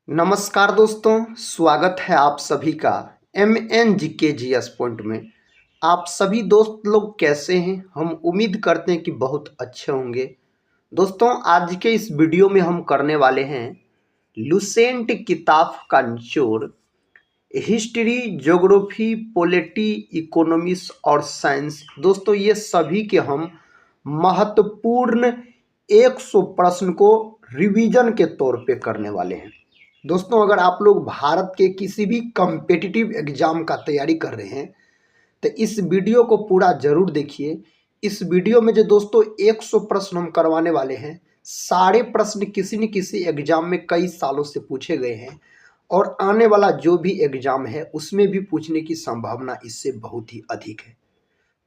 नमस्कार दोस्तों, स्वागत है आप सभी का MNGKGS पॉइंट में। आप सभी दोस्त लोग कैसे हैं? हम उम्मीद करते हैं कि बहुत अच्छे होंगे। दोस्तों, आज के इस वीडियो में हम करने वाले हैं लुसेंट किताब का निचोड़, हिस्ट्री, ज्योग्राफी, पॉलिटी, इकोनॉमिक्स और साइंस। दोस्तों, ये सभी के हम महत्वपूर्ण 100 प्रश्न को रिवीजन के तौर पे करने वाले हैं। दोस्तों, अगर आप लोग भारत के किसी भी कॉम्पिटिटिव एग्जाम का तैयारी कर रहे हैं तो इस वीडियो को पूरा जरूर देखिए। इस वीडियो में जो दोस्तों 100 प्रश्न हम करवाने वाले हैं, सारे प्रश्न किसी न किसी एग्जाम में कई सालों से पूछे गए हैं और आने वाला जो भी एग्जाम है उसमें भी पूछने की संभावना इससे बहुत ही अधिक है।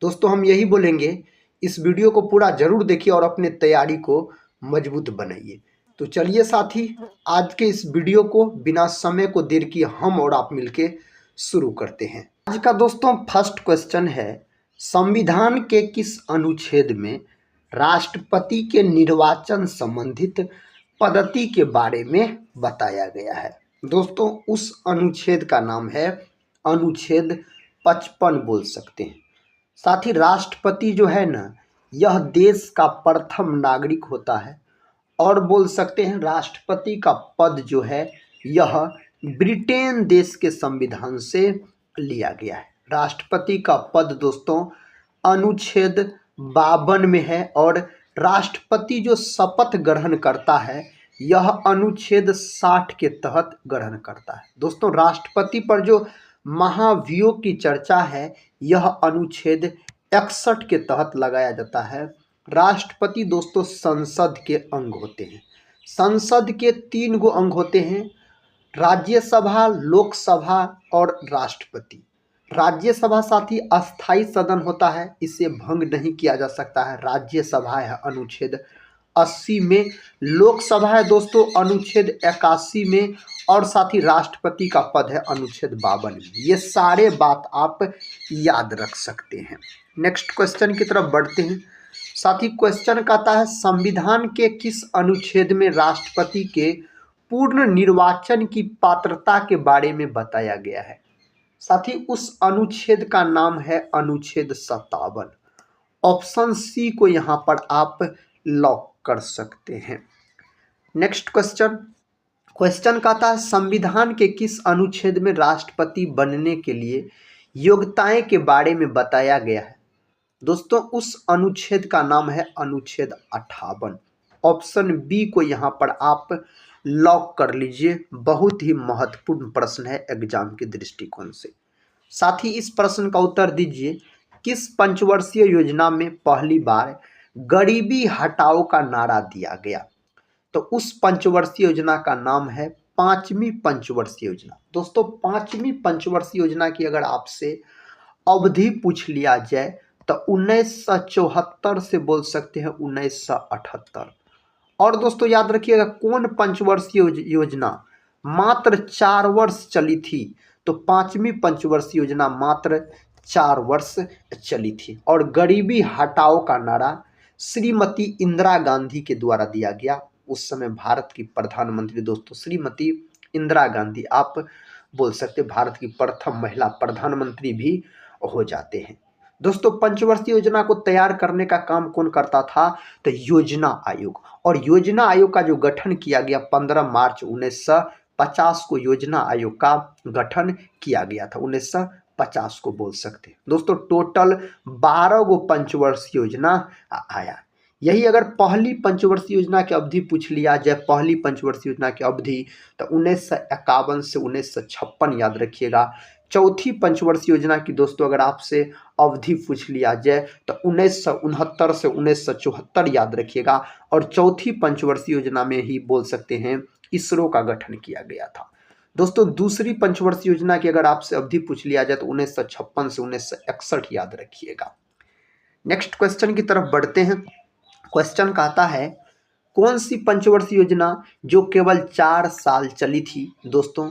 दोस्तों, हम यही बोलेंगे, इस वीडियो को पूरा जरूर देखिए और अपने तैयारी को मजबूत बनाइए। तो चलिए साथी, आज के इस वीडियो को बिना समय को देर किए हम और आप मिलके शुरू करते हैं। आज का दोस्तों फर्स्ट क्वेश्चन है, संविधान के किस अनुच्छेद में राष्ट्रपति के निर्वाचन संबंधित पद्धति के बारे में बताया गया है? दोस्तों, उस अनुच्छेद का नाम है अनुच्छेद 55 बोल सकते हैं। साथ ही राष्ट्रपति जो है ना, यह देश का प्रथम नागरिक होता है और बोल सकते हैं राष्ट्रपति का पद जो है यह ब्रिटेन देश के संविधान से लिया गया है। राष्ट्रपति का पद दोस्तों अनुच्छेद 52 में है और राष्ट्रपति जो शपथ ग्रहण करता है यह अनुच्छेद 60 के तहत ग्रहण करता है। दोस्तों, राष्ट्रपति पर जो महाभियोग की चर्चा है यह अनुच्छेद 61 के तहत लगाया जाता है। राष्ट्रपति दोस्तों संसद के अंग होते हैं। संसद के 3 गो अंग होते हैं, राज्यसभा, लोकसभा और राष्ट्रपति। राज्यसभा साथी अस्थाई सदन होता है, इसे भंग नहीं किया जा सकता है। राज्यसभा है अनुच्छेद 80 में, लोकसभा है दोस्तों अनुच्छेद 81 में और साथ ही राष्ट्रपति का पद है अनुच्छेद 52 में। ये सारे बात आप याद रख सकते हैं। नेक्स्ट क्वेश्चन की तरफ बढ़ते हैं। साथ ही क्वेश्चन कहता है, संविधान के किस अनुच्छेद में राष्ट्रपति के पूर्ण निर्वाचन की पात्रता के बारे में बताया गया है? साथ ही उस अनुच्छेद का नाम है अनुच्छेद 57। ऑप्शन सी को यहाँ पर आप लॉक कर सकते हैं। नेक्स्ट क्वेश्चन कहता है, संविधान के किस अनुच्छेद में राष्ट्रपति बनने के लिए योग्यताएं के बारे में बताया गया है? दोस्तों, उस अनुच्छेद का नाम है अनुच्छेद 58। ऑप्शन बी को यहाँ पर आप लॉक कर लीजिए। बहुत ही महत्वपूर्ण प्रश्न है एग्जाम के दृष्टिकोण से। साथ ही इस प्रश्न का उत्तर दीजिए, किस पंचवर्षीय योजना में पहली बार गरीबी हटाओ का नारा दिया गया? तो उस पंचवर्षीय योजना का नाम है 5वीं पंचवर्षीय योजना। दोस्तों, 5वीं पंचवर्षीय योजना की अगर आपसे अवधि पूछ लिया जाए तो 1974 से बोल सकते हैं 1978। और दोस्तों याद रखिएगा, कौन पंचवर्षीय योजना मात्र 4 वर्ष चली थी? तो 5वीं पंचवर्षीय योजना मात्र 4 वर्ष चली थी और गरीबी हटाओ का नारा श्रीमती इंदिरा गांधी के द्वारा दिया गया। उस समय भारत की प्रधानमंत्री दोस्तों श्रीमती इंदिरा गांधी, आप बोल सकते भारत की प्रथम महिला प्रधानमंत्री भी हो जाते हैं। दोस्तों, पंचवर्षीय योजना को तैयार करने का काम कौन करता था? तो योजना आयोग। और योजना आयोग का जो गठन किया गया 15 मार्च 1950 को योजना आयोग का गठन किया गया था। 1950 को बोल सकते हैं। दोस्तों, टोटल 12 गो पंचवर्षीय योजना आया। यही अगर पहली पंचवर्षीय योजना की अवधि पूछ लिया जाए, पहली पंचवर्षीय योजना की अवधि तो 1951 से 1956 याद रखिएगा। चौथी पंचवर्षीय योजना की दोस्तों अगर आपसे अवधि पूछ लिया जाए तो 1969 से 1974 याद रखिएगा। और चौथी पंचवर्षीय योजना में ही बोल सकते हैं इसरो का गठन किया गया था। दोस्तों, दूसरी पंचवर्षीय योजना की अगर आपसे अवधि पूछ लिया जाए तो 1956 से 1961 याद रखिएगा। नेक्स्ट क्वेश्चन की तरफ बढ़ते हैं। क्वेश्चन कहता है, कौन सी पंचवर्षीय योजना जो केवल 4 साल चली थी? दोस्तों,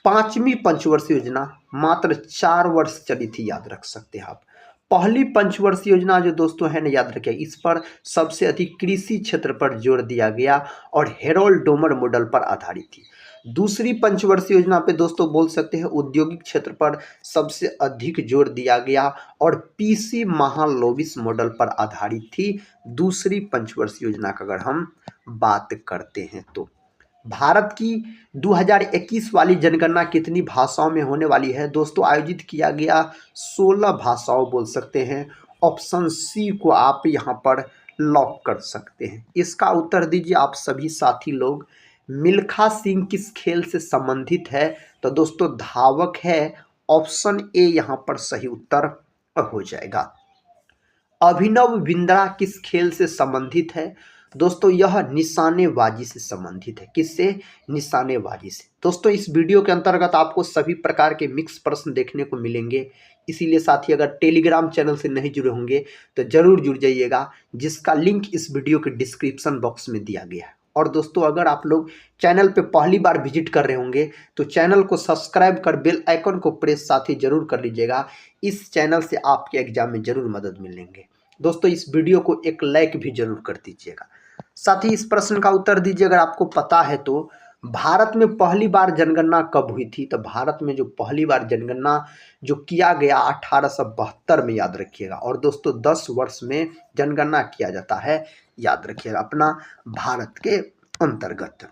5वीं पंचवर्षीय योजना मात्र 4 वर्ष चली थी, याद रख सकते हैं आप। पहली पंचवर्षीय योजना जो दोस्तों है ना, याद रखिए, इस पर सबसे अधिक कृषि क्षेत्र पर जोर दिया गया और हेरोल्ड डोमर मॉडल पर आधारित थी। दूसरी पंचवर्षीय योजना पे दोस्तों बोल सकते हैं औद्योगिक क्षेत्र पर सबसे अधिक जोर दिया गया और पीसी महालोविस मॉडल पर आधारित थी दूसरी पंचवर्षीय योजना का अगर हम बात करते हैं तो। भारत की 2021 वाली जनगणना कितनी भाषाओं में होने वाली है दोस्तों? आयोजित किया गया 16 भाषाओं बोल सकते हैं। ऑप्शन सी को आप यहाँ पर लॉक कर सकते हैं। इसका उत्तर दीजिए आप सभी साथी लोग। मिल्खा सिंह किस खेल से संबंधित है? तो दोस्तों धावक है। ऑप्शन ए यहाँ पर सही उत्तर हो जाएगा। अभिनव बिंद्रा किस खेल से संबंधित है? दोस्तों यह निशानेबाजी से संबंधित है। किससे? निशानेबाजी से। दोस्तों इस वीडियो के अंतर्गत आपको सभी प्रकार के मिक्स प्रश्न देखने को मिलेंगे, इसीलिए साथी अगर टेलीग्राम चैनल से नहीं जुड़े होंगे तो जरूर जुड़ जाइएगा, जिसका लिंक इस वीडियो के डिस्क्रिप्शन बॉक्स में दिया गया है। और दोस्तों अगर आप लोग चैनल पे पहली बार विजिट कर रहे होंगे तो चैनल को सब्सक्राइब कर बेल आइकन को प्रेस साथी जरूर कर लीजिएगा। इस चैनल से आपके एग्जाम में जरूर मदद मिलेंगे। दोस्तों इस वीडियो को एक लाइक भी जरूर कर दीजिएगा। साथ ही इस प्रश्न का उत्तर दीजिए अगर आपको पता है तो। भारत में पहली बार जनगणना कब हुई थी? तो भारत में जो पहली बार जनगणना जो किया गया 1872 में, याद रखिएगा। और दोस्तों 10 वर्ष में जनगणना किया जाता है, याद रखिएगा, अपना भारत के अंतर्गत।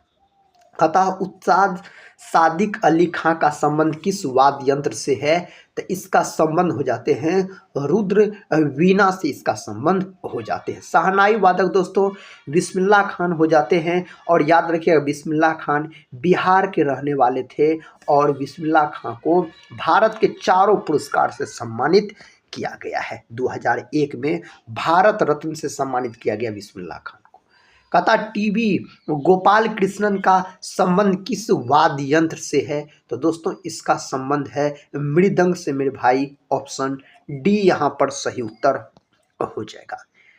अतः उस्ताद सादिक अली खां का संबंध किस वाद्य यंत्र से है? तो इसका संबंध हो जाते हैं रुद्र वीणा से, इसका संबंध हो जाते हैं। शहनाई वादक दोस्तों बिस्मिल्लाह खान हो जाते हैं। और याद रखिएगा बिस्मिल्लाह खान बिहार के रहने वाले थे और बिस्मिल्लाह खान को भारत के चारों पुरस्कार से सम्मानित किया गया है। 2001 में भारत रत्न से सम्मानित किया गया बिस्मिल्लाह खान। कहता टीवी गोपाल कृष्णन का संबंध किस वाद्य यंत्र से है? तो दोस्तों इसका संबंध है मृदंग से मेरे भाई। ऑप्शन डी यहाँ पर सही उत्तर हो जाएगा।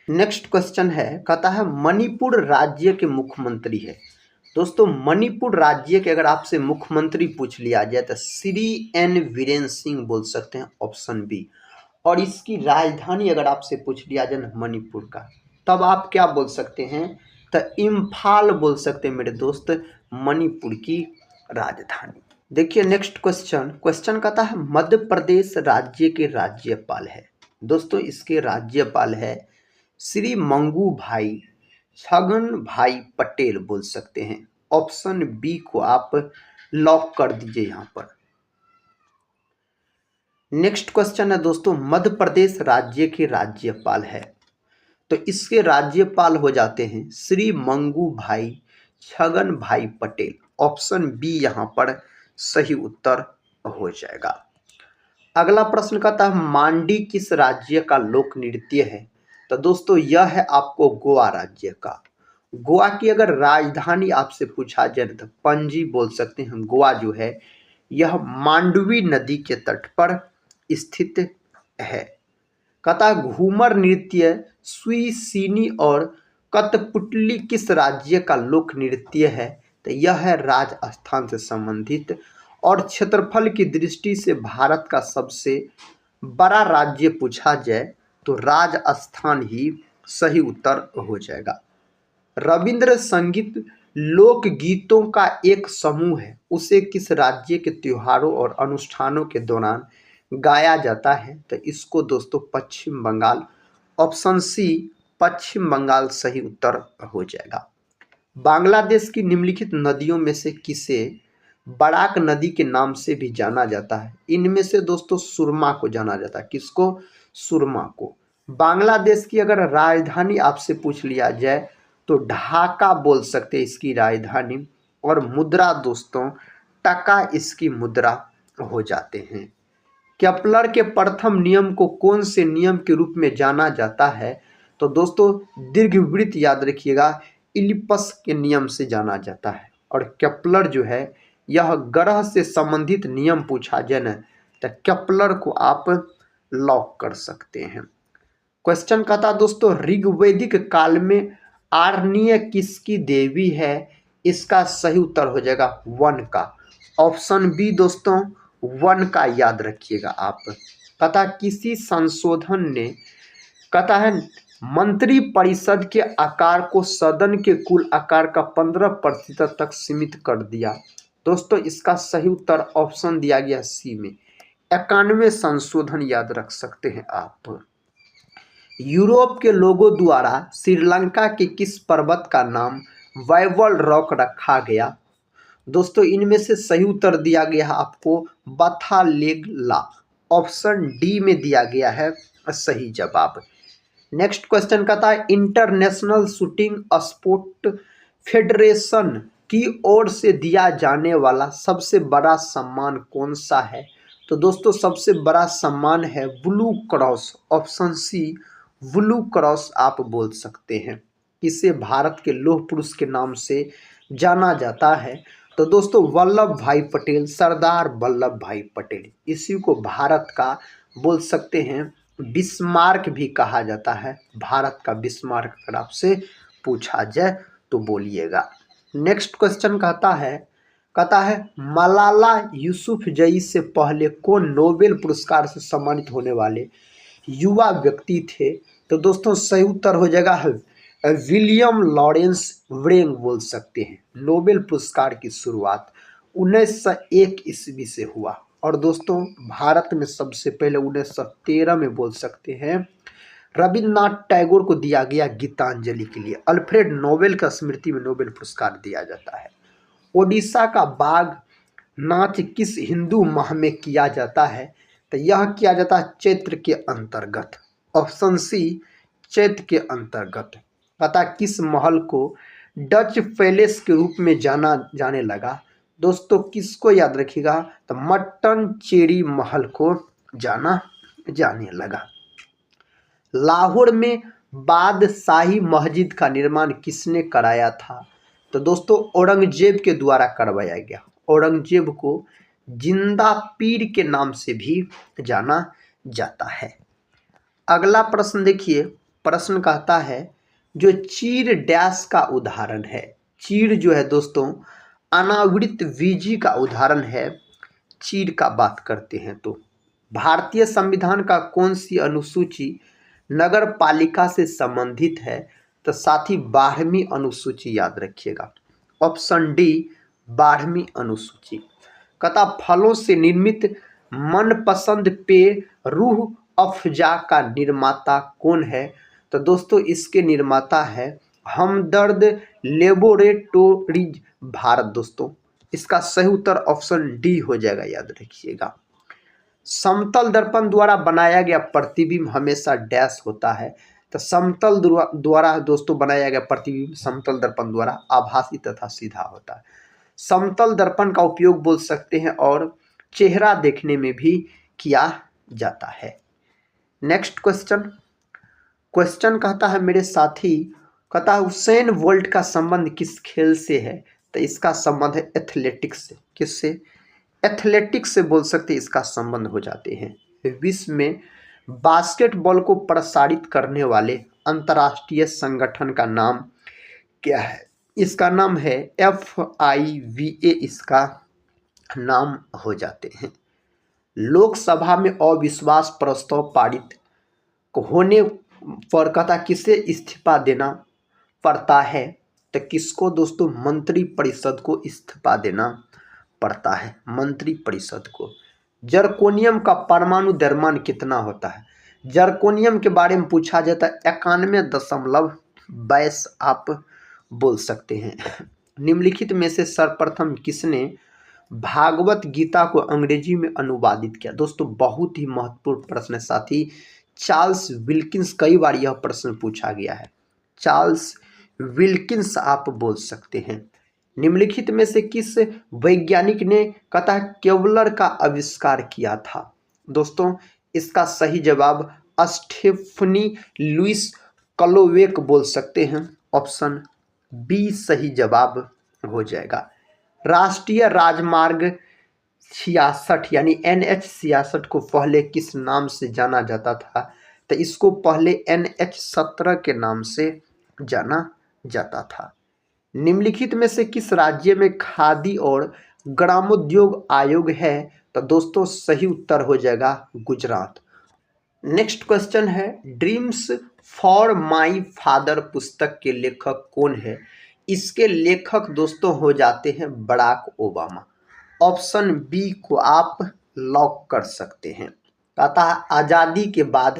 नेक्स्ट क्वेश्चन है, कहता है मणिपुर राज्य के मुख्यमंत्री है। दोस्तों मणिपुर राज्य के अगर आपसे मुख्यमंत्री पूछ लिया जाए तो श्री एन वीरेन सिंह बोल सकते हैं। Option B. और इसकी राजधानी अगर आपसे पूछ लिया जाए मणिपुर का, तब आप क्या बोल सकते हैं? तो इम्फाल बोल सकते हैं मेरे दोस्त, मणिपुर की राजधानी। देखिए नेक्स्ट क्वेश्चन कहता है मध्य प्रदेश राज्य के राज्यपाल है। दोस्तों इसके राज्यपाल है श्री मंगू भाई छगन भाई पटेल बोल सकते हैं। ऑप्शन बी को आप लॉक कर दीजिए यहाँ पर। नेक्स्ट क्वेश्चन है दोस्तों मध्य प्रदेश राज्य के राज्यपाल है, तो इसके राज्यपाल हो जाते हैं श्री मंगू भाई छगन भाई पटेल। ऑप्शन बी यहाँ पर सही उत्तर हो जाएगा। अगला प्रश्न कहता है मांडी किस राज्य का लोक नृत्य है? तो दोस्तों यह है आपको गोवा राज्य का। गोवा की अगर राजधानी आपसे पूछा जाए तो पणजी बोल सकते हैं। गोवा जो है यह मांडवी नदी के तट पर स्थित है। कहता घूमर नृत्य सुईसीनी और कठपुतली किस राज्य का लोक नृत्य है? तो यह है राजस्थान से संबंधित। और क्षेत्रफल की दृष्टि से भारत का सबसे बड़ा राज्य पूछा जाए तो राजस्थान ही सही उत्तर हो जाएगा। रविंद्र संगीत लोकगीतों का एक समूह है, उसे किस राज्य के त्योहारों और अनुष्ठानों के दौरान गाया जाता है? तो इसको दोस्तों पश्चिम बंगाल। ऑप्शन सी पश्चिम बंगाल सही उत्तर हो जाएगा। बांग्लादेश की निम्नलिखित नदियों में से किसे बराक नदी के नाम से भी जाना जाता है? इनमें से दोस्तों सुरमा को जाना जाता है। किसको? सुरमा को। बांग्लादेश की अगर राजधानी आपसे पूछ लिया जाए तो ढाका बोल सकते हैं इसकी राजधानी। और मुद्रा दोस्तों टका इसकी मुद्रा हो जाते हैं। केपलर के प्रथम नियम को कौन से नियम के रूप में जाना जाता है? तो दोस्तों दीर्घवृत्त याद रखिएगा, इलिप्स के नियम से जाना जाता है। और केपलर जो है यह ग्रह से संबंधित नियम पूछा जाए न तो केपलर को आप लॉक कर सकते हैं। क्वेश्चन कहता दोस्तों ऋग्वैदिक काल में आर्निय किसकी देवी है? इसका सही उत्तर हो जाएगा वन का। ऑप्शन बी दोस्तों वन का याद रखिएगा आप। तथा किसी संशोधन ने कहता है मंत्रिपरिषद के आकार को सदन के कुल आकार का 15% तक सीमित कर दिया। दोस्तों इसका सही उत्तर ऑप्शन दिया गया सी में 91 संशोधन याद रख सकते हैं आप। यूरोप के लोगों द्वारा श्रीलंका के किस पर्वत का नाम वाइवल रॉक रखा गया? दोस्तों इनमें से सही उत्तर दिया गया है आपको बाथालेगला, ऑप्शन डी में दिया गया है सही जवाब। नेक्स्ट क्वेश्चन कहता है इंटरनेशनल शूटिंग स्पोर्ट फेडरेशन की ओर से दिया जाने वाला सबसे बड़ा सम्मान कौन सा है? तो दोस्तों सबसे बड़ा सम्मान है Blue Cross, option C Blue Cross आप बोल सकते हैं। इसे भारत के लौह पुरुष के नाम से जाना जाता है। तो दोस्तों वल्लभ भाई पटेल, सरदार वल्लभ भाई पटेल, इसी को भारत का बोल सकते हैं बिस्मार्क भी कहा जाता है। भारत का बिस्मार्क अगर आपसे पूछा जाए तो बोलिएगा। नेक्स्ट क्वेश्चन कहता है मलाला यूसुफजई से पहले कौन नोबेल पुरस्कार से सम्मानित होने वाले युवा व्यक्ति थे? तो दोस्तों सही उत्तर हो जाएगा विलियम लॉरेंस व्रेंग बोल सकते हैं। नोबेल पुरस्कार की शुरुआत 1901 ईस्वी से हुआ और दोस्तों भारत में सबसे पहले 1913 में बोल सकते हैं रविन्द्रनाथ टैगोर को दिया गया गीतांजलि के लिए। अल्फ्रेड नोबेल का स्मृति में नोबेल पुरस्कार दिया जाता है। ओडिशा का बाघ नाच किस हिंदू माह में किया जाता है? तो यह किया जाता है चैत्र के अंतर्गत, ऑप्शन सी चैत्र के अंतर्गत। पता किस महल को डच पैलेस के रूप में जाना जाने लगा? दोस्तों किसको याद रखिएगा तो मट्टन चेरी महल को जाना जाने लगा। लाहौर में बादशाही मस्जिद का निर्माण किसने कराया था? तो दोस्तों औरंगजेब के द्वारा करवाया गया। औरंगजेब को जिंदा पीर के नाम से भी जाना जाता है। अगला प्रश्न देखिए, प्रश्न कहता है जो चीर डैश का उदाहरण है। चीर जो है दोस्तों अनावृत बीजी का उदाहरण है। चीर का बात करते हैं तो भारतीय संविधान का कौन सी अनुसूची नगर पालिका से संबंधित है? तो साथ ही 12वीं अनुसूची याद रखिएगा, ऑप्शन डी 12वीं अनुसूची। कहता फलों से निर्मित मनपसंद पेय रूह अफ़जा का निर्माता कौन है? तो दोस्तों इसके निर्माता है हमदर्द लेबोरेटोरीज भारत। दोस्तों इसका सही उत्तर ऑप्शन डी हो जाएगा, याद रखिएगा। समतल दर्पण द्वारा बनाया गया प्रतिबिंब हमेशा डैश होता है। तो समतल द्वारा दोस्तों बनाया गया प्रतिबिंब समतल दर्पण द्वारा आभासी तथा सीधा होता है। समतल दर्पण का उपयोग बोल सकते हैं और चेहरा देखने में भी किया जाता है। नेक्स्ट क्वेश्चन कहता है मेरे साथी, कहता है हुसैन बोल्ट का संबंध किस खेल से है? तो इसका संबंध है एथलेटिक्स से। किससे? एथलेटिक्स से बोल सकते इसका संबंध हो जाते हैं। विश्व में बास्केटबॉल को प्रसारित करने वाले अंतर्राष्ट्रीय संगठन का नाम क्या है? इसका नाम है FIVA, इसका नाम हो जाते हैं। लोकसभा में अविश्वास प्रस्ताव पारित होने पर कहता किसे इस्तीफा देना पड़ता है? तो किसको दोस्तों? मंत्रिपरिषद को इस्तीफा देना पड़ता है, मंत्रिपरिषद को। जर्कोनियम का परमाणु द्रव्यमान कितना होता है? जर्कोनियम के बारे में पूछा जाता है 91.22 आप बोल सकते हैं। निम्नलिखित में से सर्वप्रथम किसने भागवत गीता को अंग्रेजी में अनुवादित किया? दोस्तों बहुत ही महत्वपूर्ण प्रश्न है साथी, चार्ल्स विल्किंस। कई बार यह प्रश्न पूछा गया है, चार्ल्स विल्किंस आप बोल सकते हैं। निम्नलिखित में से किस वैज्ञानिक ने कहता है केवलर का आविष्कार किया था? दोस्तों इसका सही जवाब स्टेफनी लुइस क्लोवेक बोल सकते हैं, ऑप्शन बी सही जवाब हो जाएगा। राष्ट्रीय राजमार्ग 66 यानी NH 66 को पहले किस नाम से जाना जाता था? तो इसको पहले NH 17 के नाम से जाना जाता था। निम्नलिखित में से किस राज्य में खादी और ग्रामोद्योग आयोग है? तो दोस्तों सही उत्तर हो जाएगा गुजरात। नेक्स्ट क्वेश्चन है, ड्रीम्स फॉर माई फादर पुस्तक के लेखक कौन है? इसके लेखक दोस्तों हो जाते हैं बराक ओबामा। ऑप्शन बी को आप लॉक कर सकते हैं। कहता है आज़ादी के बाद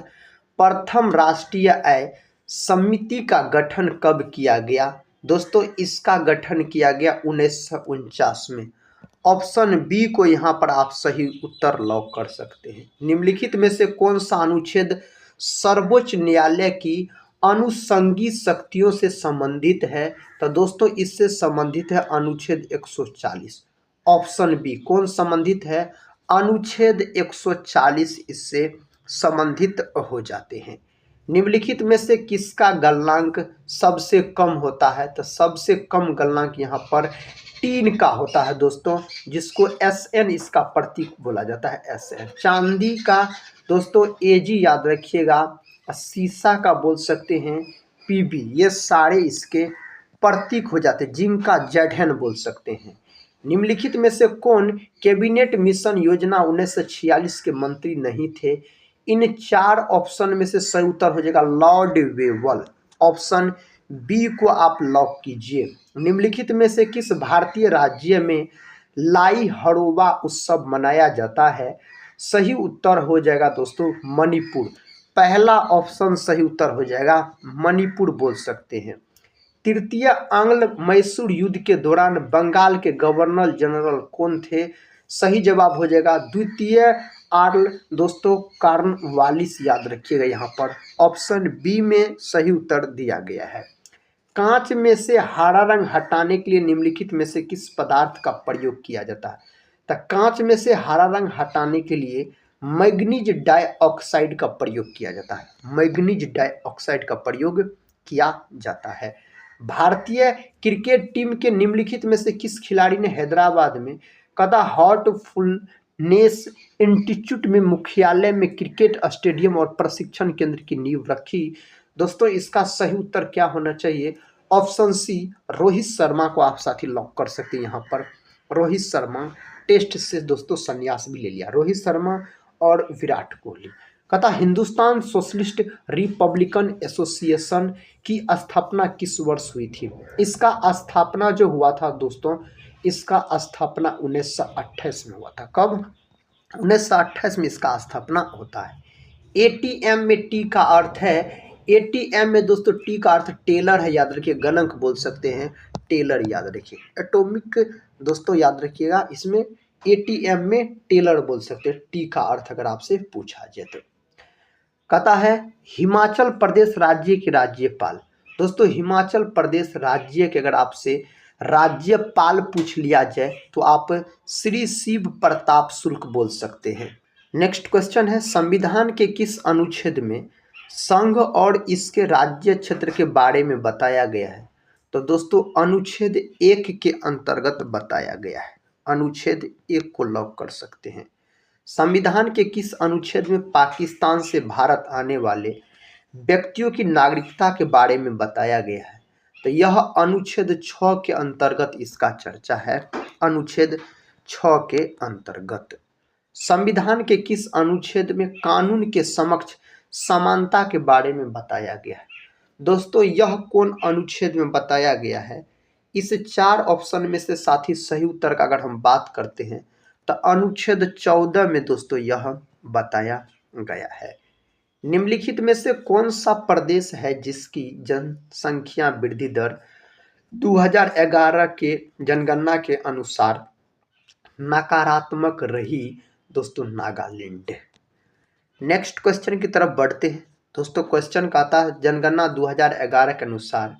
प्रथम राष्ट्रीय आय समिति का गठन कब किया गया? दोस्तों इसका गठन किया गया 1949 में। ऑप्शन बी को यहाँ पर आप सही उत्तर लॉक कर सकते हैं। निम्नलिखित में से कौन सा अनुच्छेद सर्वोच्च न्यायालय की अनुषंगी शक्तियों से संबंधित है? तो दोस्तों इससे संबंधित है अनुच्छेद 140। ऑप्शन बी कौन संबंधित है? अनुच्छेद 140 इससे संबंधित हो जाते हैं। निम्नलिखित में से किसका गलनांक सबसे कम होता है? तो सबसे कम गलनांक यहाँ पर टीन का होता है दोस्तों, जिसको SN इसका प्रतीक बोला जाता है, SN। चांदी का दोस्तों AG याद रखिएगा, शीशा का बोल सकते हैं PB, ये सारे इसके प्रतीक हो जाते हैं। जिंक का ZN बोल सकते हैं। निम्नलिखित में से कौन कैबिनेट मिशन योजना 1946 के मंत्री नहीं थे? इन 4 ऑप्शन में से सही उत्तर हो जाएगा लॉर्ड वेवल। ऑप्शन बी को आप लॉक कीजिए। निम्नलिखित में से किस भारतीय राज्य में लाई हड़ोबा उत्सव मनाया जाता है? सही उत्तर हो जाएगा दोस्तों मणिपुर। पहला ऑप्शन सही उत्तर हो जाएगा, मणिपुर बोल सकते हैं। तृतीय आंग्ल मैसूर युद्ध के दौरान बंगाल के गवर्नर जनरल कौन थे? सही जवाब हो जाएगा द्वितीय आर्ल दोस्तों कॉर्नवालिस, याद रखिएगा यहाँ पर। ऑप्शन बी में सही उत्तर दिया गया है। कांच में से हरा रंग हटाने के लिए निम्नलिखित में से किस पदार्थ का प्रयोग किया जाता है? तो कांच में से हरा रंग हटाने के लिए मैग्नीज डाइऑक्साइड का प्रयोग किया जाता है। मैग्नीज डाइऑक्साइड का प्रयोग किया जाता है। भारतीय क्रिकेट टीम के निम्नलिखित में से किस खिलाड़ी ने हैदराबाद में कदा हार्टफुलनेस इंस्टीट्यूट में मुख्यालय में क्रिकेट स्टेडियम और प्रशिक्षण केंद्र की नींव रखी? दोस्तों इसका सही उत्तर क्या होना चाहिए? ऑप्शन सी रोहित शर्मा को आप साथी लॉक कर सकते हैं। यहाँ पर रोहित शर्मा टेस्ट से दोस्तों संन्यास भी ले लिया, रोहित शर्मा और विराट कोहली। कहता हिंदुस्तान सोशलिस्ट रिपब्लिकन एसोसिएशन की स्थापना किस वर्ष हुई थी? इसका स्थापना जो हुआ था दोस्तों, इसका स्थापना 1928 में हुआ था। कब? 1928 में इसका स्थापना होता है। ATM में टी का अर्थ है, ATM में दोस्तों टी का अर्थ टेलर है, याद रखिए। गणक बोल सकते हैं, टेलर याद रखिए। एटॉमिक दोस्तों याद रखिएगा, इसमें ATM में टेलर बोल सकते हैं टी का अर्थ अगर आपसे पूछा जाए तो। कहता है हिमाचल प्रदेश राज्य के राज्यपाल। दोस्तों हिमाचल प्रदेश राज्य के अगर आपसे राज्यपाल पूछ लिया जाए तो आप श्री शिव प्रताप शुक्ल बोल सकते हैं। नेक्स्ट क्वेश्चन है, संविधान के किस अनुच्छेद में संघ और इसके राज्य क्षेत्र के बारे में बताया गया है? तो दोस्तों अनुच्छेद 1 के अंतर्गत बताया गया है। अनुच्छेद 1 को लॉक कर सकते हैं। संविधान के किस अनुच्छेद में पाकिस्तान से भारत आने वाले व्यक्तियों की नागरिकता के बारे में बताया गया है? तो यह अनुच्छेद 6 के अंतर्गत इसका चर्चा है। अनुच्छेद 6 के अंतर्गत। संविधान के किस अनुच्छेद में कानून के समक्ष समानता के बारे में बताया गया है? दोस्तों यह कौन अनुच्छेद में बताया गया है? इस 4 ऑप्शन में से साथी सही उत्तर का अगर हम बात करते हैं तो अनुच्छेद 14 में दोस्तों यह बताया गया है। निम्नलिखित में से कौन सा प्रदेश है जिसकी जनसंख्या वृद्धि दर 2011 के जनगणना के अनुसार नकारात्मक रही? दोस्तों नागालैंड। नेक्स्ट क्वेश्चन की तरफ बढ़ते हैं दोस्तों। क्वेश्चन कहता है जनगणना 2011 के अनुसार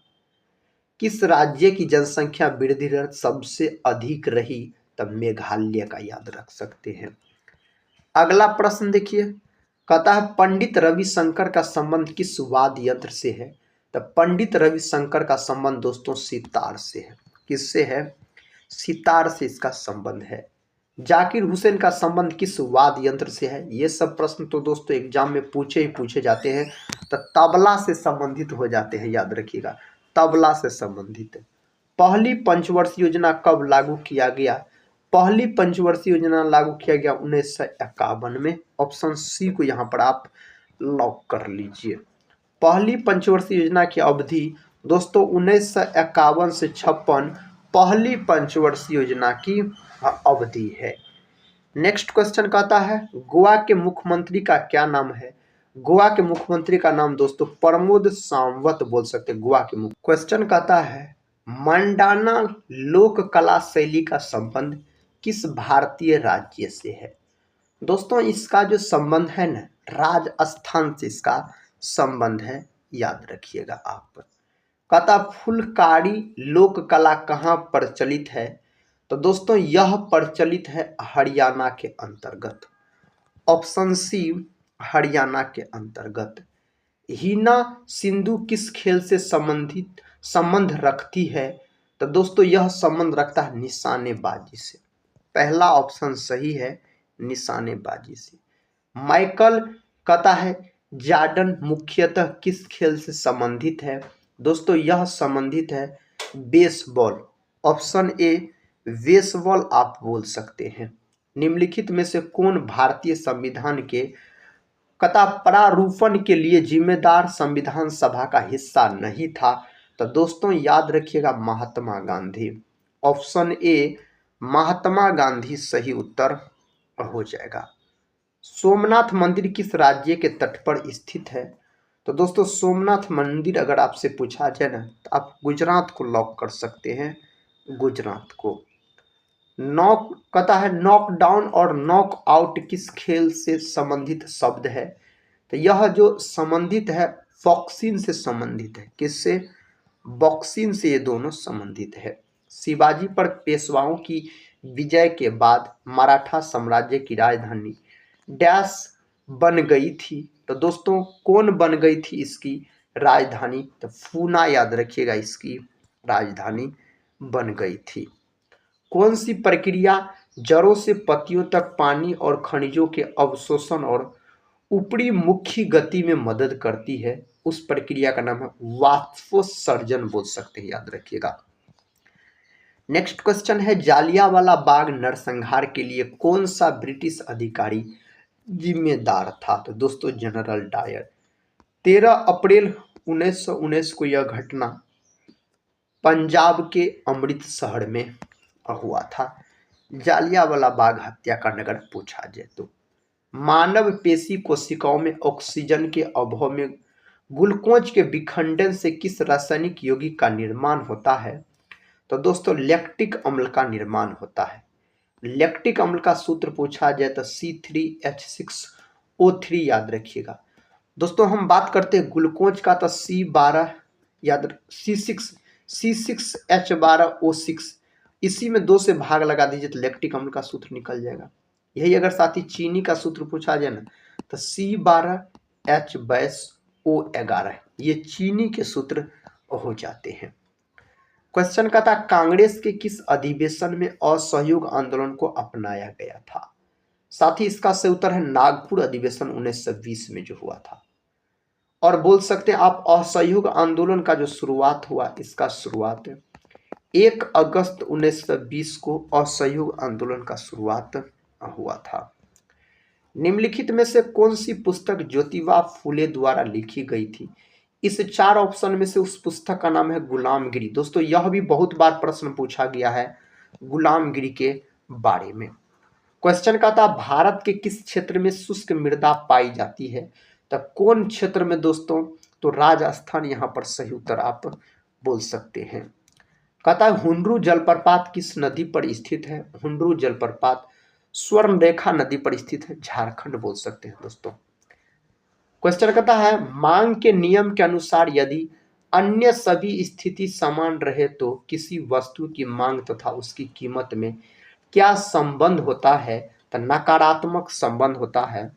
किस राज्य की जनसंख्या वृद्धि दर सबसे अधिक रही? तब मेघालय का याद रख सकते हैं। अगला प्रश्न देखिए, कहता है पंडित रविशंकर का संबंध किस वाद्य यंत्र से है? तो पंडित रविशंकर का संबंध दोस्तों सितार से है। किससे है? सितार से इसका संबंध है। जाकिर हुसैन का संबंध किस वाद्य यंत्र से है? ये सब प्रश्न तो दोस्तों एग्जाम में पूछे जाते हैं, तो तबला से संबंधित हो जाते हैं, याद रखिएगा, तबला से संबंधित। पहली पंचवर्षीय योजना कब लागू किया गया? पहली पंचवर्षीय योजना लागू किया गया 1951 में। ऑप्शन सी को यहाँ पर आप लॉक कर लीजिए। पहली पंचवर्षीय योजना की अवधि दोस्तों 1951 से 56 पहली पंचवर्षीय योजना की अवधि है। नेक्स्ट क्वेश्चन कहता है गोवा के मुख्यमंत्री का क्या नाम है। गोवा के मुख्यमंत्री का नाम दोस्तों प्रमोद सावंत बोल सकते हैं। गोवा के मुख्य क्वेश्चन कहता है मंडाना लोक कला शैली का संबंध किस भारतीय राज्य से है। दोस्तों इसका जो संबंध है ना, राजस्थान से इसका संबंध है, याद रखिएगा आप। कहता फुलकारी लोक कला कहाँ प्रचलित है, तो दोस्तों यह प्रचलित है हरियाणा के अंतर्गत। ऑप्शन सी हरियाणा के अंतर्गत। हीना सिंधु किस खेल से संबंध रखती है, तो दोस्तों यह संबंध रखता है निशानेबाजी से। पहला ऑप्शन सही है, निशानेबाजी से। माइकल कहता है जॉर्डन मुख्यतः किस खेल से संबंधित है, दोस्तों यह संबंधित है बेसबॉल। ऑप्शन ए बेसबॉल आप बोल सकते हैं। निम्नलिखित में से कौन भारतीय संविधान के कथा प्रारूपण के लिए जिम्मेदार संविधान सभा का हिस्सा नहीं था, तो दोस्तों याद रखिएगा महात्मा गांधी। ऑप्शन ए महात्मा गांधी सही उत्तर हो जाएगा। सोमनाथ मंदिर किस राज्य के तट पर स्थित है, तो दोस्तों सोमनाथ मंदिर अगर आपसे पूछा जाए ना, तो आप गुजरात को लॉक कर सकते हैं, गुजरात को। नॉक कहता है नॉकडाउन और नॉक आउट किस खेल से संबंधित शब्द है, तो यह जो संबंधित है बॉक्सिंग से संबंधित है। किससे, बॉक्सिंग से ये दोनों संबंधित है। शिवाजी पर पेशवाओं की विजय के बाद मराठा साम्राज्य की राजधानी डैश बन गई थी, तो दोस्तों कौन बन गई थी इसकी राजधानी, तो पूना याद रखिएगा इसकी राजधानी बन गई थी। कौन सी प्रक्रिया जड़ों से पत्तियों तक पानी और खनिजों के अवशोषण और ऊपरी मुख्य गति में मदद करती है, उस प्रक्रिया का नाम है वाष्पोत्सर्जन बोल सकते हैं, याद रखिएगा। नेक्स्ट क्वेश्चन है जालियांवाला बाग नरसंहार के लिए कौन सा ब्रिटिश अधिकारी जिम्मेदार था, तो दोस्तों जनरल डायर। 13 अप्रैल 1919 को यह घटना पंजाब के अमृतसर में हुआ था। जालियांवाला बाग हत्याकांड अगर पूछा जाए तो मानव पेशी कोशिकाओं में ऑक्सीजन के अभाव में ग्लूकोज के विखंडन से किस रासायनिक यौगिक का निर्माण होता है, तो दोस्तों लैक्टिक अम्ल का निर्माण होता है। लैक्टिक अम्ल का सूत्र पूछा जाए तो C3H6O3 याद रखिएगा। दोस्तों हम बात करते हैं ग्लूकोज का, तो C12 याद C6H12O6, इसी में 2 से भाग लगा दीजिए तो लैक्टिक अम्ल का सूत्र निकल जाएगा। यही अगर साथ ही चीनी का सूत्र पूछा जाए ना, तो C12H22O11, ये चीनी के सूत्र हो जाते हैं। क्वेश्चन का था कांग्रेस के किस अधिवेशन में असहयोग आंदोलन को अपनाया गया था, साथ ही इसका सही उत्तर है नागपुर अधिवेशन 1920 में जो हुआ था। और बोल सकते हैं आप असहयोग आंदोलन का जो शुरुआत हुआ, इसका शुरुआत 1 अगस्त 1920 को असहयोग आंदोलन का शुरुआत हुआ था। निम्नलिखित में से कौन सी पुस्तक ज्योतिबा फूले द्वारा लिखी गई थी, इस 4 ऑप्शन में से उस पुस्तक का नाम है गुलामगिरी। दोस्तों यह भी बहुत बार प्रश्न पूछा गया है गुलामगिरी के बारे में। क्वेश्चन का था भारत के किस क्षेत्र में शुष्क मृदा पाई जाती है, तो कौन क्षेत्र में दोस्तों, तो राजस्थान यहाँ पर सही उत्तर आप बोल सकते हैं। कहता है हुंड्रू जलप्रपात किस नदी पर स्थित है, हुंड्रू जलप्रपात स्वर्णरेखा नदी पर स्थित है, झारखंड बोल सकते हैं दोस्तों। क्वेश्चन कहता है मांग के नियम के अनुसार यदि अन्य सभी स्थिति समान रहे तो किसी वस्तु की मांग तथा उसकी कीमत में क्या संबंध होता है, तो नकारात्मक संबंध होता है।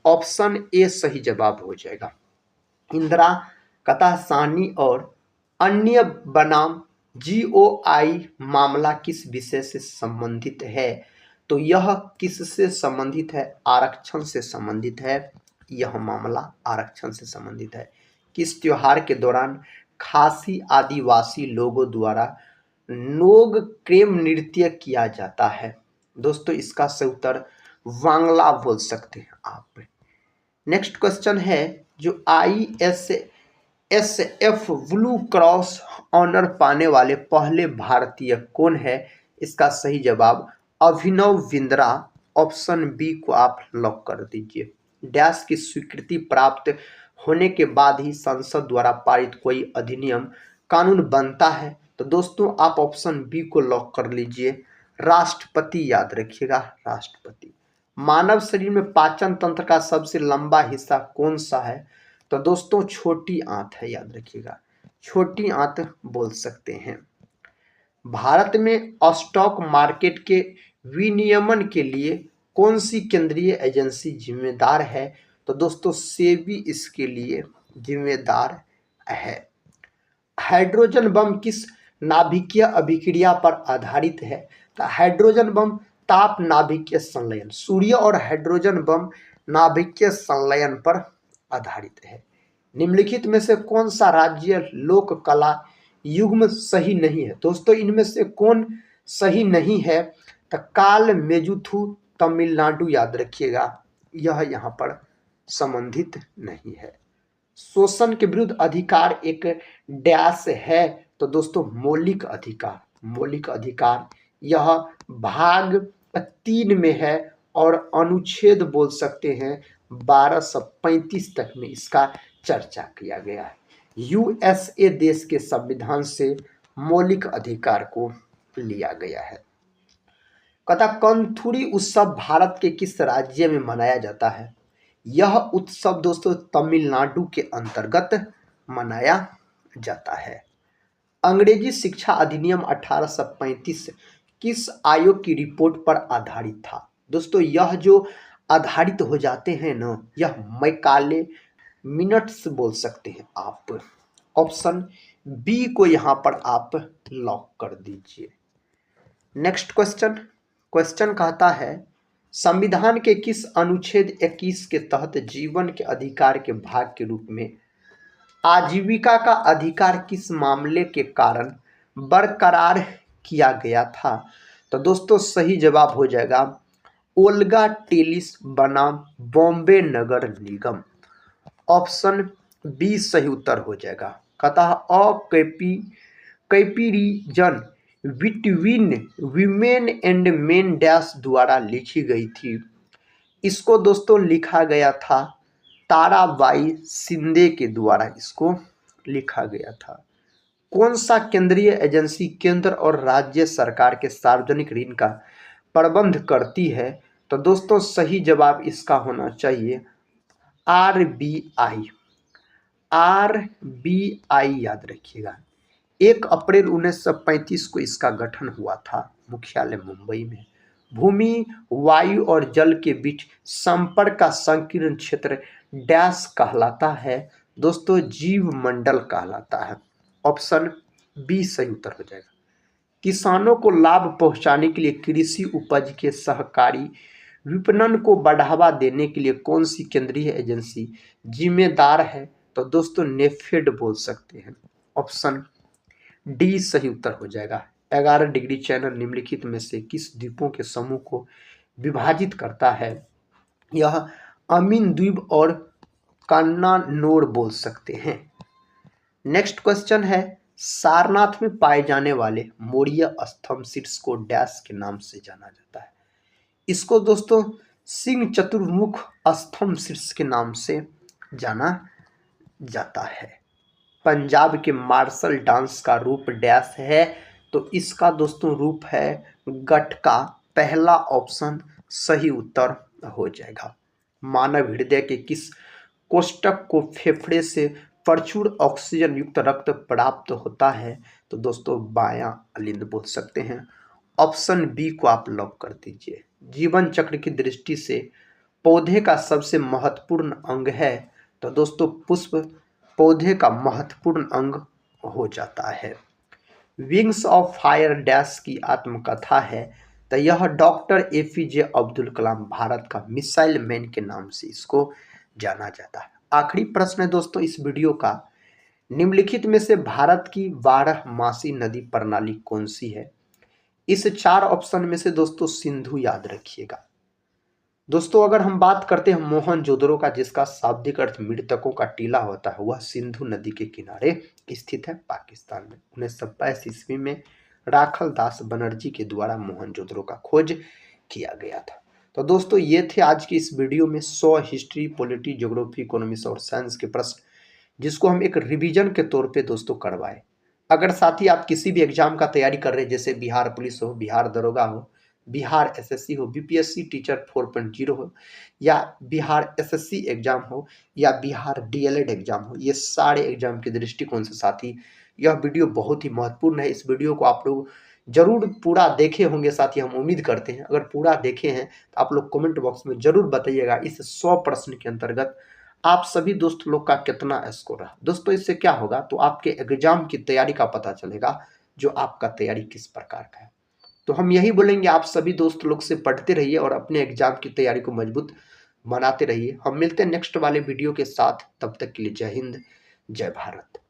ऑप्शन ए सही जवाब हो जाएगा। इंदिरा कहता है सानी और अन्य बनाम GOI मामला किस विषय से संबंधित है, तो यह किससे संबंधित है, आरक्षण से संबंधित है। यह मामला आरक्षण से संबंधित है। किस त्योहार के दौरान खासी आदिवासी लोगों द्वारा नोग क्रेम नृत्य किया जाता है, दोस्तों इसका सही उत्तर वांगला बोल सकते हैं आप। नेक्स्ट क्वेश्चन है जो ISSF ब्लू क्रॉस ऑनर पाने वाले पहले भारतीय कौन है? इसका सही जवाब अभिनव बिंद्रा, ऑप्शन बी को आप लॉक कर दीजिए। डैश की स्वीकृति प्राप्त होने के बाद ही संसद द्वारा पारित कोई अधिनियम कानून बनता है, तो दोस्तों आप ऑप्शन बी को लॉक कर लीजिए, राष्ट्रपति। याद रखिएगा, राष्ट्रपति। मानव शरीर में पाचन तंत्र का सबसे लंबा हिस्सा कौन सा है? तो दोस्तों छोटी आंत है, याद रखिएगा, छोटी आंत बोल सकते हैं। भारत में स्टॉक मार्केट के विनियमन के लिए कौन सी केंद्रीय एजेंसी जिम्मेदार है? तो दोस्तों सेबी इसके लिए जिम्मेदार है। हाइड्रोजन बम किस नाभिकीय अभिक्रिया पर आधारित है? तो हाइड्रोजन बम ताप नाभिकीय संलयन, सूर्य और हाइड्रोजन बम नाभिकीय संलयन पर आधारित है। निम्नलिखित में से कौन सा राज्य लोक कला युग्म सही नहीं है? दोस्तों इनमें से कौन सही नहीं है? तो काल मेजुथु तमिलनाडु, याद रखिएगा, यह यहाँ पर संबंधित नहीं है। शोषण के विरुद्ध अधिकार एक डैश है? तो दोस्तों मौलिक अधिकार, मौलिक अधिकार यह भाग 3 में है और अनुच्छेद बोल सकते हैं 1235 तक में इसका चर्चा किया गया है। यूएसए देश के संविधान से मौलिक अधिकार को लिया गया है। कथकली उत्सव भारत के किस राज्य में मनाया जाता है? यह उत्सव दोस्तों तमिलनाडु के अंतर्गत मनाया जाता है। अंग्रेजी शिक्षा अधिनियम 1835 किस आयोग की रिपोर्ट पर आधारित था? दोस्तों यह जो आधारित हो जाते हैं ना, यह मैकाले मिनट्स बोल सकते हैं आप। ऑप्शन बी को यहाँ पर आप लॉक कर दीजिए। नेक्स्ट क्वेश्चन कहता है संविधान के किस अनुच्छेद 21 के तहत जीवन के अधिकार के भाग के रूप में आजीविका का अधिकार किस मामले के कारण बरकरार किया गया था? तो दोस्तों सही जवाब हो जाएगा ओल्गा टेलिस बनाम बॉम्बे नगर निगम। ऑप्शन बी सही उत्तर हो जाएगा। कथा comparison between women and main dash द्वारा लिखी गई थी। इसको दोस्तों लिखा गया था ताराबाई शिंदे के द्वारा, इसको लिखा गया था। कौन सा केंद्रीय एजेंसी केंद्र और राज्य सरकार के सार्वजनिक ऋण का प्रबंध करती है? तो दोस्तों सही जवाब इसका होना चाहिए आरबीआई। आरबीआई याद रखिएगा। 1 अप्रैल 1935 को इसका गठन हुआ था, मुख्यालय मुंबई में। भूमि, वायु और जल के बीच संपर्क का संकीर्ण क्षेत्र डैश कहलाता है? दोस्तों जीव मंडल कहलाता है। ऑप्शन बी सही उत्तर हो जाएगा। किसानों को लाभ पहुंचाने के लिए कृषि उपज के सहकारी विपणन को बढ़ावा देने के लिए कौन सी केंद्रीय एजेंसी जिम्मेदार है? तो दोस्तों नेफेड बोल सकते हैं। ऑप्शन डी सही उत्तर हो जाएगा। 11 डिग्री चैनल निम्नलिखित में से किस द्वीपों के समूह को विभाजित करता है? यह अमीन द्वीप और कन्नानोर बोल सकते हैं। नेक्स्ट क्वेश्चन है सारनाथ में पाए जाने वाले मौर्य स्तंभ शीर्ष को डैश के नाम से जाना जाता है? इसको दोस्तों सिंह चतुर्मुख स्तंभ शीर्ष के नाम से जाना जाता है। पंजाब के मार्शल डांस का रूप डैश है? तो इसका दोस्तों रूप है गटका। पहला ऑप्शन सही उत्तर हो जाएगा। मानव हृदय के किस कोष्ठक को फेफड़े से प्रचुर ऑक्सीजन युक्त रक्त प्राप्त होता है? तो दोस्तों बायां अलिंद बोल सकते हैं। ऑप्शन बी को आप लॉक कर दीजिए। जीवन चक्र की दृष्टि से पौधे का सबसे महत्वपूर्ण अंग है? तो दोस्तों पुष्प पौधे का महत्वपूर्ण अंग हो जाता है। विंग्स ऑफ फायर डैश की आत्मकथा है? तो यह डॉक्टर एपीजे अब्दुल कलाम भारत का मिसाइल मैन के नाम से इसको जाना जाता है। आखिरी प्रश्न है दोस्तों इस वीडियो का, निम्नलिखित में से भारत की 12मासी नदी प्रणाली कौन सी है? इस 4 ऑप्शन में से दोस्तों सिंधु याद रखिएगा। दोस्तों अगर हम बात करते हैं मोहनजोदड़ो का, जिसका शाब्दिक अर्थ मृतकों का टीला होता है, वह सिंधु नदी के किनारे स्थित है पाकिस्तान में। 1922 ईस्वी में राखल दास बनर्जी के द्वारा मोहनजोदड़ो का खोज किया गया था। तो दोस्तों ये थे आज की इस वीडियो में 100 हिस्ट्री, पॉलिटी, ज्योग्राफी, इकोनॉमिक्स और साइंस के प्रश्न, जिसको हम एक रिवीजन के तौर पे दोस्तों करवाए। अगर साथ ही आप किसी भी एग्जाम का तैयारी कर रहे हैं, जैसे बिहार पुलिस हो, बिहार दरोगा हो, बिहार एसएससी हो, बीपीएससी टीचर 4.0 हो, या बिहार एसएससी एग्जाम हो, या बिहार डीएलएड एग्जाम हो, ये सारे एग्जाम के दृष्टिकोण से साथी यह वीडियो बहुत ही महत्वपूर्ण है। इस वीडियो को आप लोग जरूर पूरा देखे होंगे साथी, हम उम्मीद करते हैं। अगर पूरा देखे हैं तो आप लोग कमेंट बॉक्स में जरूर बताइएगा इस 100 प्रश्न के अंतर्गत आप सभी दोस्त लोग का कितना स्कोर रहा। दोस्तों इससे क्या होगा, तो आपके एग्जाम की तैयारी का पता चलेगा, जो आपका तैयारी किस प्रकार का है। तो हम यही बोलेंगे, आप सभी दोस्त लोग से पढ़ते रहिए और अपने एग्जाम की तैयारी को मजबूत बनाते रहिए। हम मिलते हैं नेक्स्ट वाले वीडियो के साथ, तब तक के लिए जय हिंद, जय भारत।